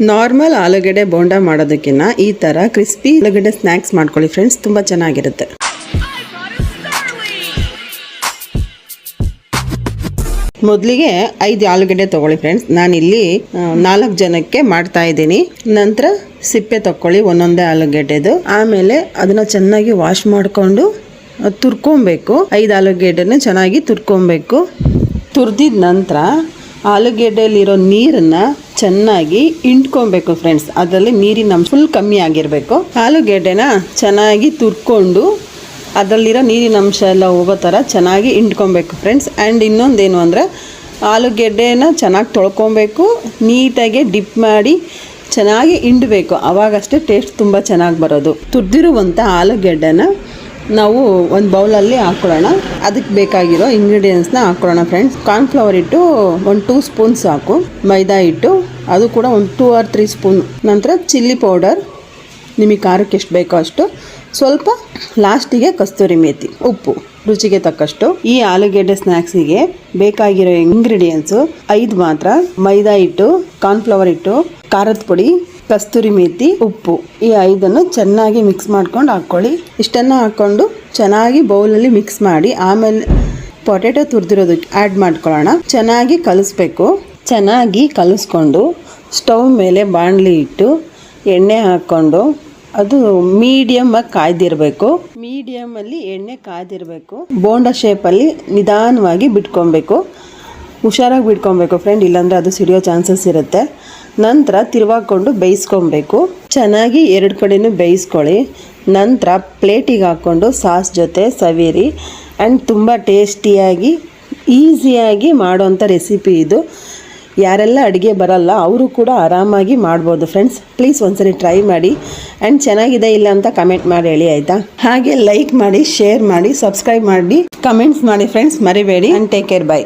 Normal ಆಲೂಗಡ್ಡೆ ಬೋಂಡ ಮಾಡೋದಕ್ಕಿಂತ ಈ ಥರ ಕ್ರಿಸ್ಪಿ ಆಲೂಗಡ್ಡೆ ಸ್ನ್ಯಾಕ್ಸ್ ಮಾಡ್ಕೊಳ್ಳಿ ಫ್ರೆಂಡ್ಸ್, ತುಂಬ ಚೆನ್ನಾಗಿರುತ್ತೆ. ಮೊದಲಿಗೆ 5 ಆಲೂಗಡ್ಡೆ ತೊಗೊಳ್ಳಿ ಫ್ರೆಂಡ್ಸ್. ನಾನಿಲ್ಲಿ 4 ಜನಕ್ಕೆ ಮಾಡ್ತಾ ಇದ್ದೀನಿ. ನಂತರ ಸಿಪ್ಪೆ ತಗೊಳ್ಳಿ ಒಂದೊಂದೇ ಆಲೂಗಡ್ಡೆದು. ಆಮೇಲೆ ಅದನ್ನು ಚೆನ್ನಾಗಿ ವಾಶ್ ಮಾಡಿಕೊಂಡು ತುರ್ಕೊಬೇಕು. 5 ಆಲೂಗಡ್ಡೆನ ಚೆನ್ನಾಗಿ ತುರ್ಕೊಬೇಕು. ತುರ್ದಿದ ನಂತರ ಆಲೂಗೆಡ್ಡೆಯಲ್ಲಿರೋ ನೀರನ್ನು ಚೆನ್ನಾಗಿ ಇಂಟ್ಕೊಬೇಕು ಫ್ರೆಂಡ್ಸ್. ಅದರಲ್ಲಿ ನೀರಿನ ಅಂಶ ಫುಲ್ ಕಮ್ಮಿ ಆಗಿರಬೇಕು. ಆಲೂಗೆಡ್ಡೆನ ಚೆನ್ನಾಗಿ ತುರ್ಕೊಂಡು ಅದರಲ್ಲಿರೋ ನೀರಿನ ಅಂಶ ಎಲ್ಲ ಹೋಗೋ ಥರ ಚೆನ್ನಾಗಿ ಇಂಟ್ಕೊಬೇಕು ಫ್ರೆಂಡ್ಸ್. ಆ್ಯಂಡ್ ಇನ್ನೊಂದೇನು ಅಂದರೆ ಆಲೂಗೆಡ್ಡೆನ ಚೆನ್ನಾಗಿ ತೊಳ್ಕೊಬೇಕು, ನೀಟಾಗಿ ಡಿಪ್ ಮಾಡಿ ಚೆನ್ನಾಗಿ ಹಿಂಡಬೇಕು. ಆವಾಗಷ್ಟೇ ಟೇಸ್ಟ್ ತುಂಬ ಚೆನ್ನಾಗಿ ಬರೋದು. ತುರ್ದಿರುವಂಥ ಆಲೂಗೆಡ್ಡೆನ ನಾವು ಒಂದು ಬೌಲಲ್ಲಿ ಹಾಕ್ಕೊಳ್ಳೋಣ. ಅದಕ್ಕೆ ಬೇಕಾಗಿರೋ ಇಂಗ್ರೀಡಿಯೆಂಟ್ಸ್ನ ಹಾಕ್ಕೊಳ್ಳೋಣ ಫ್ರೆಂಡ್ಸ್. ಕಾರ್ನ್ಫ್ಲವರ್ ಹಿಟ್ಟು 1-2 ಸ್ಪೂನ್ಸ್ ಹಾಕು. ಮೈದಾ ಹಿಟ್ಟು ಅದು ಕೂಡ 2 or 3 ಸ್ಪೂನ್. ನಂತರ ಚಿಲ್ಲಿ ಪೌಡರ್ ನಿಮಗೆ ಖಾರಕ್ಕೆ ಎಷ್ಟು ಬೇಕೋ ಅಷ್ಟು. ಸ್ವಲ್ಪ ಲಾಸ್ಟಿಗೆ ಕಸ್ತೂರಿ ಮೇಥಿ, ಉಪ್ಪು ರುಚಿಗೆ ತಕ್ಕಷ್ಟು. ಈ ಆಲೂಗೆಡ್ಡೆ ಸ್ನ್ಯಾಕ್ಸಿಗೆ ಬೇಕಾಗಿರೋ ಇಂಗ್ರೀಡಿಯೆಂಟ್ಸು 5 ಮಾತ್ರ. ಮೈದಾ ಹಿಟ್ಟು, ಕಾರ್ನ್ಫ್ಲವರ್ ಹಿಟ್ಟು, ಖಾರದ ಪುಡಿ, ಕಸ್ತೂರಿ ಮೇಥಿ, ಉಪ್ಪು. ಈ 5 ಚೆನ್ನಾಗಿ ಮಿಕ್ಸ್ ಮಾಡ್ಕೊಂಡು ಹಾಕ್ಕೊಳ್ಳಿ. ಇಷ್ಟನ್ನು ಹಾಕ್ಕೊಂಡು ಚೆನ್ನಾಗಿ ಬೌಲಲ್ಲಿ ಮಿಕ್ಸ್ ಮಾಡಿ ಆಮೇಲೆ ಪೊಟೆಟೊ ತುರಿದಿರೋದಕ್ಕೆ ಆ್ಯಡ್ ಮಾಡ್ಕೊಳ್ಳೋಣ. ಚೆನ್ನಾಗಿ ಕಲಿಸ್ಬೇಕು. ಚೆನ್ನಾಗಿ ಕಲಿಸ್ಕೊಂಡು ಸ್ಟವ್ ಮೇಲೆ ಬಾಣಲಿ ಇಟ್ಟು ಎಣ್ಣೆ ಹಾಕ್ಕೊಂಡು ಅದು ಮೀಡಿಯಮ್ಮಾಗಿ ಕಾಯ್ದಿರಬೇಕು. ಮೀಡಿಯಮಲ್ಲಿ ಎಣ್ಣೆ ಕಾಯ್ದಿರಬೇಕು. ಬೋಂಡ ಶೇಪಲ್ಲಿ ನಿಧಾನವಾಗಿ ಬಿಟ್ಕೊಬೇಕು. ಹುಷಾರಾಗಿ ಬಿಟ್ಕೊಬೇಕು ಫ್ರೆಂಡ್, ಇಲ್ಲಾಂದರೆ ಅದು ಸಿಡಿಯೋ ಚಾನ್ಸಸ್ ಇರುತ್ತೆ. ನಂತರ ತಿರುವಾಕೊಂಡು ಬೇಯಿಸ್ಕೊಬೇಕು. ಚೆನ್ನಾಗಿ 2 ಕಡೆನೂ ಬೇಯಿಸ್ಕೊಳ್ಳಿ. ನಂತರ ಪ್ಲೇಟಿಗೆ ಹಾಕ್ಕೊಂಡು ಸಾಸ್ ಜೊತೆ ಸವಿರಿ. ಆ್ಯಂಡ್ ತುಂಬ ಟೇಸ್ಟಿಯಾಗಿ ಈಸಿಯಾಗಿ ಮಾಡೋವಂಥ ರೆಸಿಪಿ ಇದು. ಯಾರೆಲ್ಲ ಅಡುಗೆ ಬರಲ್ಲ ಅವರು ಕೂಡ ಆರಾಮಾಗಿ ಮಾಡ್ಬೋದು ಫ್ರೆಂಡ್ಸ್. ಪ್ಲೀಸ್ ಒಂದ್ಸರಿ ಟ್ರೈ ಮಾಡಿ. ಆ್ಯಂಡ್ ಚೆನ್ನಾಗಿದೆ ಇಲ್ಲ ಅಂತ ಕಮೆಂಟ್ ಮಾಡಿ ಹೇಳಿ ಆಯಿತಾ. ಹಾಗೆ ಲೈಕ್ ಮಾಡಿ, ಶೇರ್ ಮಾಡಿ, ಸಬ್ಸ್ಕ್ರೈಬ್ ಮಾಡಿ, ಕಮೆಂಟ್ಸ್ ಮಾಡಿ ಫ್ರೆಂಡ್ಸ್, ಮರಿಬೇಡಿ. And take care, by.